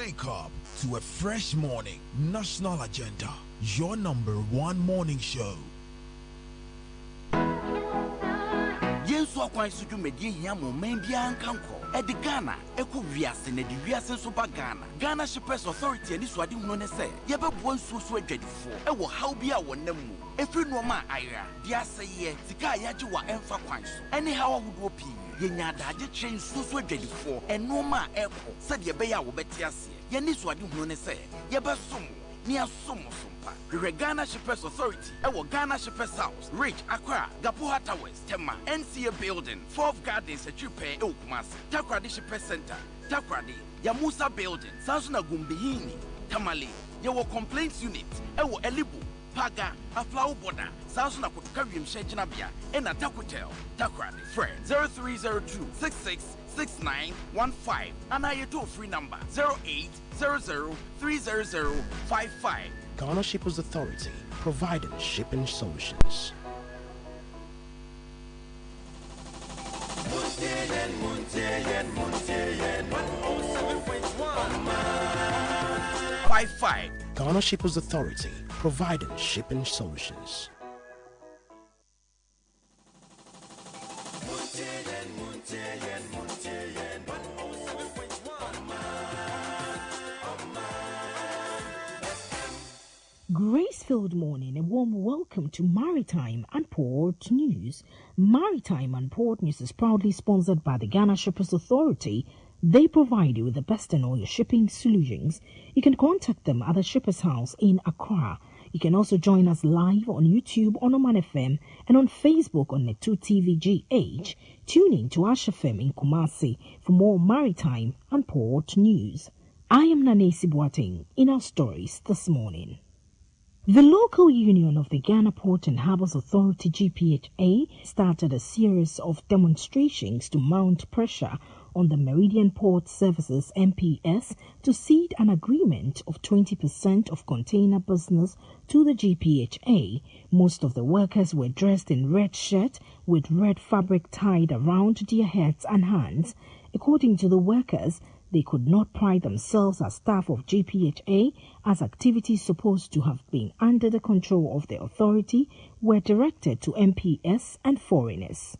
Wake up to a fresh morning. National Agenda, your #1 morning show. Yensu akwan so dwumadi hia mo man bia nkanko Ghana eko wiase na di wiase so ba Ghana Shippers Authority ani so ade hunu ne se ye bebo nsuo so adwadifo e wo haw bia wonam mu efiri no ma ayra dia seye sika yaje wa emfa kwan so ene haw ahodo pii ye nya adaje kye nsuo so adwadifo eno ma eko se de be ya wo beti ase ye ni so ade hunu ne se ye besom ni asom sompa Ghana Shippers Authority ewo Ghana Shippers House Ridge Accra Gapoha Towers Tema NCA Building 4th Gardens Echupe Kumasi Takrady Shippers Center Takrady Yamusa Building Sansuna Gumbihini Tamale yewo complaints unit ewo Elibu Paga Aflau Boda Sansuna Kutukawim Shejinabia Ena Takutel Takrady friend 0302 666915 and I toll free number 0800-300-555. Ghana Shippers Authority, providing shipping solutions. Ghana Shippers Authority, providing shipping solutions. Grace-filled morning, a warm welcome to Maritime and Port News. Maritime and Port News is proudly sponsored by the Ghana Shippers Authority. They provide you with the best in all your shipping solutions. You can contact them at the Shippers House in Accra. You can also join us live on YouTube on Omanfm and on Facebook on Netu TVGH. Tune in to Omanfm in Kumasi for more Maritime and Port News. I am Nanesi Boateng in our stories this morning. The local union of the Ghana Port and Harbours Authority GPHA started a series of demonstrations to mount pressure on the Meridian Port Services MPS to cede an agreement of 20% of container business to the GPHA. Most of the workers were dressed in red shirt with red fabric tied around their heads and hands. According to the workers, they could not pride themselves as staff of GPHA, as activities supposed to have been under the control of the authority were directed to MPS and foreigners.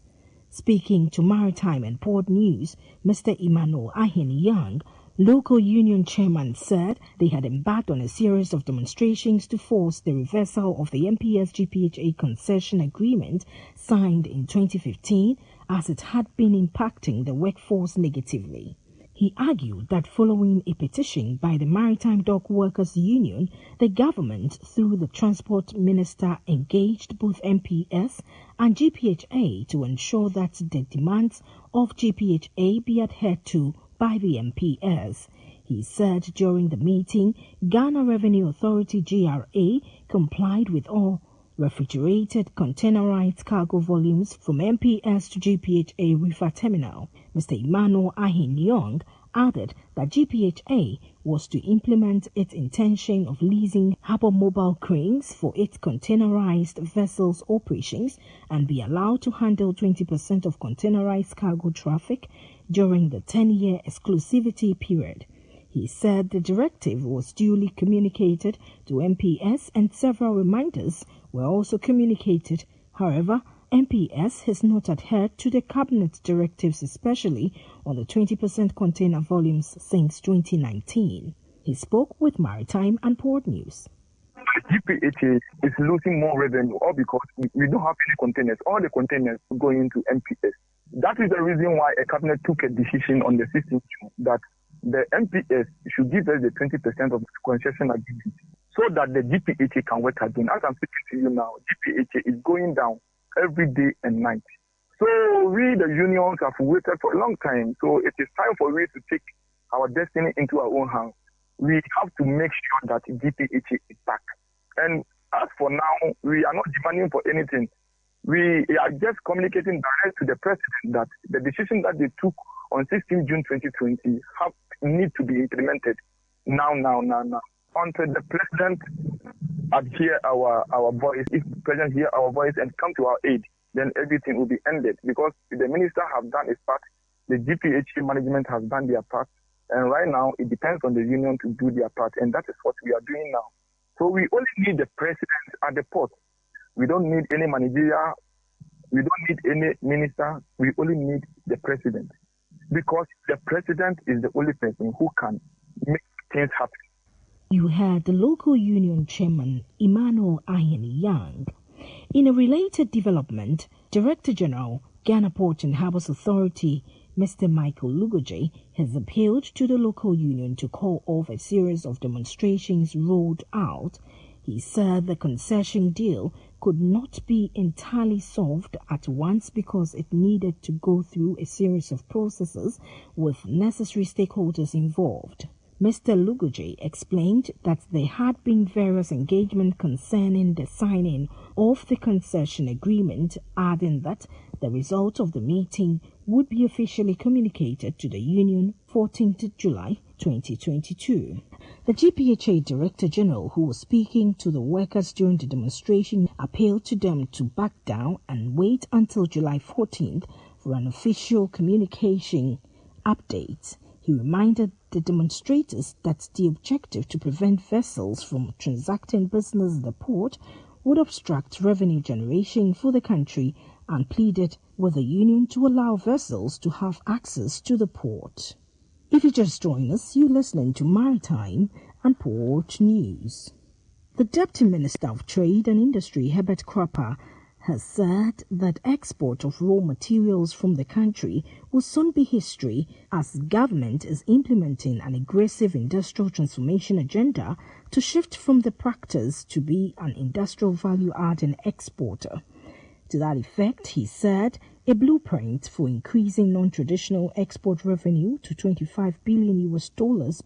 Speaking to Maritime and Port News, Mr. Emmanuel Ahin Young, local union chairman, said they had embarked on a series of demonstrations to force the reversal of the MPS GPHA concession agreement signed in 2015, as it had been impacting the workforce negatively. He argued that following a petition by the Maritime Dock Workers Union, the government, through the Transport Minister, engaged both MPS and GPHA to ensure that the demands of GPHA be adhered to by the MPS. He said during the meeting, Ghana Revenue Authority GRA complied with all refrigerated containerized cargo volumes from MPS to GPHA Reefer Terminal. Mr. Emmanuel Ahin Young added that GPHA was to implement its intention of leasing harbour mobile cranes for its containerized vessels operations and be allowed to handle 20% of containerized cargo traffic during the 10-year exclusivity period. He said the directive was duly communicated to MPS and several reminders were also communicated. However, MPS has not adhered to the cabinet directives, especially on the 20% container volumes since 2019. He spoke with Maritime and Port News. GPHA is losing more revenue, all because we don't have any containers. All the containers are going into MPS. That is the reason why a cabinet took a decision on the 16th June that the MPS should give us the 20% of the concession agreement so that the GPHA can work again. As I'm speaking to you now, GPHA is going down every day and night. So we, the unions, have waited for a long time. So it is time for we to take our destiny into our own hands. We have to make sure that GPHA is back. And as for now, we are not demanding for anything. We are just communicating direct to the president that the decision that they took on 16 June 2020 need to be implemented now. Until the president hear our voice, if the president hear our voice and come to our aid, then everything will be ended. Because the minister have done his part, the GPHA management has done their part, And right now, it depends on the union to do their part, and that is what we are doing now. So we only need the president at the port. We don't need any managerial. We don't need any minister. We only need the president, because the president is the only person who can make things happen. You heard the local union chairman, Emmanuel Ayeni Yang. In a related development, Director General, Ghana Port and Harbours Authority, Mr. Michael Lugoje, has appealed to the local union to call off a series of demonstrations rolled out. He said the concession deal could not be entirely solved at once because it needed to go through a series of processes with necessary stakeholders involved. Mr. Lugoje explained that there had been various engagements concerning the signing of the concession agreement, adding that the result of the meeting would be officially communicated to the union 14th July 2022. The GPHA Director General, who was speaking to the workers during the demonstration, appealed to them to back down and wait until July 14th for an official communication update. He reminded the demonstrators that the objective to prevent vessels from transacting business at the port would obstruct revenue generation for the country and pleaded with the union to allow vessels to have access to the port. If you just joined us, you're listening to Maritime and Port News. The Deputy Minister of Trade and Industry, Herbert Cropper, has said that export of raw materials from the country will soon be history as government is implementing an aggressive industrial transformation agenda to shift from the practice to be an industrial value-adding exporter. To that effect, he said, a blueprint for increasing non-traditional export revenue to $25 billion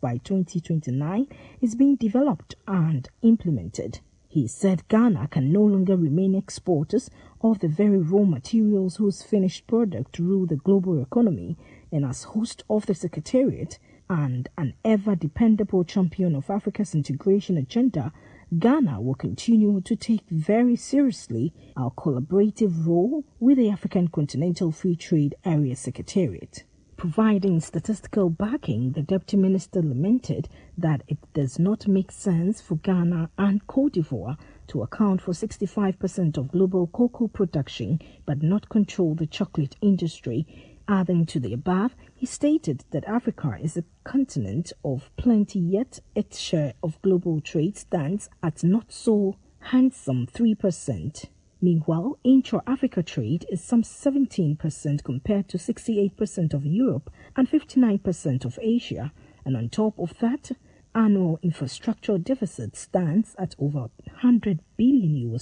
by 2029 is being developed and implemented. He said Ghana can no longer remain exporters of the very raw materials whose finished product rule the global economy, and as host of the Secretariat and an ever-dependable champion of Africa's integration agenda, Ghana will continue to take very seriously our collaborative role with the African Continental Free Trade Area Secretariat. Providing statistical backing, the Deputy Minister lamented that it does not make sense for Ghana and Côte d'Ivoire to account for 65% of global cocoa production but not control the chocolate industry. Adding to the above, he stated that Africa is a continent of plenty, yet its share of global trade stands at not so handsome 3%. Meanwhile, intra-Africa trade is some 17% compared to 68% of Europe and 59% of Asia, and on top of that, annual infrastructure deficit stands at over $100 billion.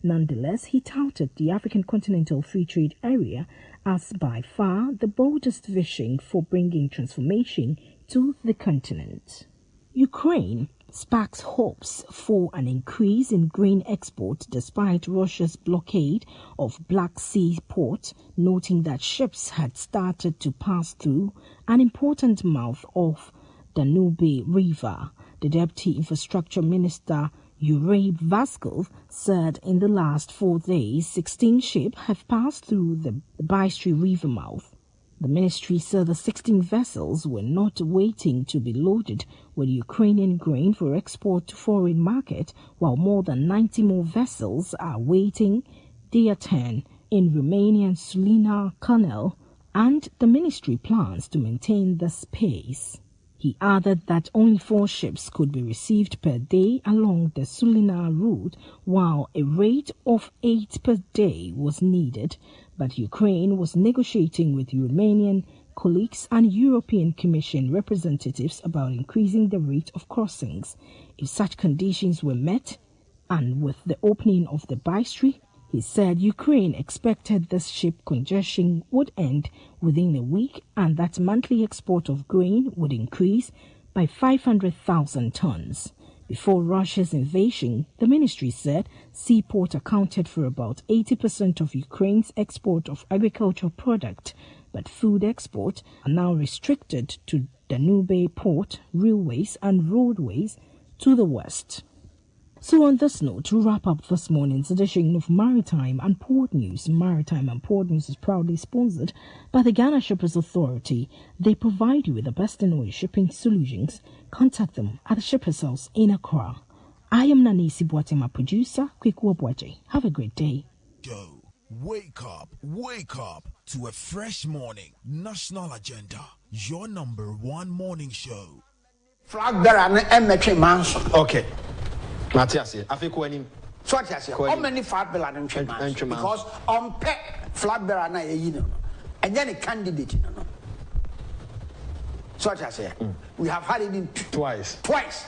Nonetheless, he touted the African Continental Free Trade Area as by far the boldest vision for bringing transformation to the continent. Ukraine sparks hopes for an increase in grain export despite Russia's blockade of Black Sea port, noting that ships had started to pass through an important mouth of Danube River. The Deputy Infrastructure Minister Yuri Vaskov said in the last 4 days 16 ships have passed through the Bystry River mouth. The ministry said the 16 vessels were not waiting to be loaded with Ukrainian grain for export to foreign market, while more than 90 more vessels are waiting their turn in Romanian Sulina Canal, and the ministry plans to maintain this pace. He added that only 4 ships could be received per day along the Sulina route, while a rate of 8 per day was needed. But Ukraine was negotiating with Romanian colleagues and European Commission representatives about increasing the rate of crossings. If such conditions were met, and with the opening of the Bystry, he said Ukraine expected this ship congestion would end within a week and that monthly export of grain would increase by 500,000 tons. Before Russia's invasion, the ministry said seaport accounted for about 80% of Ukraine's export of agricultural product, but food exports are now restricted to Danube port, railways and roadways to the west. So on this note, to wrap up this morning's edition of Maritime and Port News, Maritime and Port News is proudly sponsored by the Ghana Shippers Authority. They provide you with the best in oil shipping solutions. Contact them at the Shippers House in Accra. I am Nanisi Boateng, my producer, Kweku Boateng. Have a great day. Go. Wake up to a fresh morning. National Agenda, your number one morning show. Flag bearer and Metri Manson. Okay. Matthias, I think when So what I say, how many flag bearer and Manson? Because on pet flag bearer na and then a candidate. So what I say, we have had it in twice. Twice.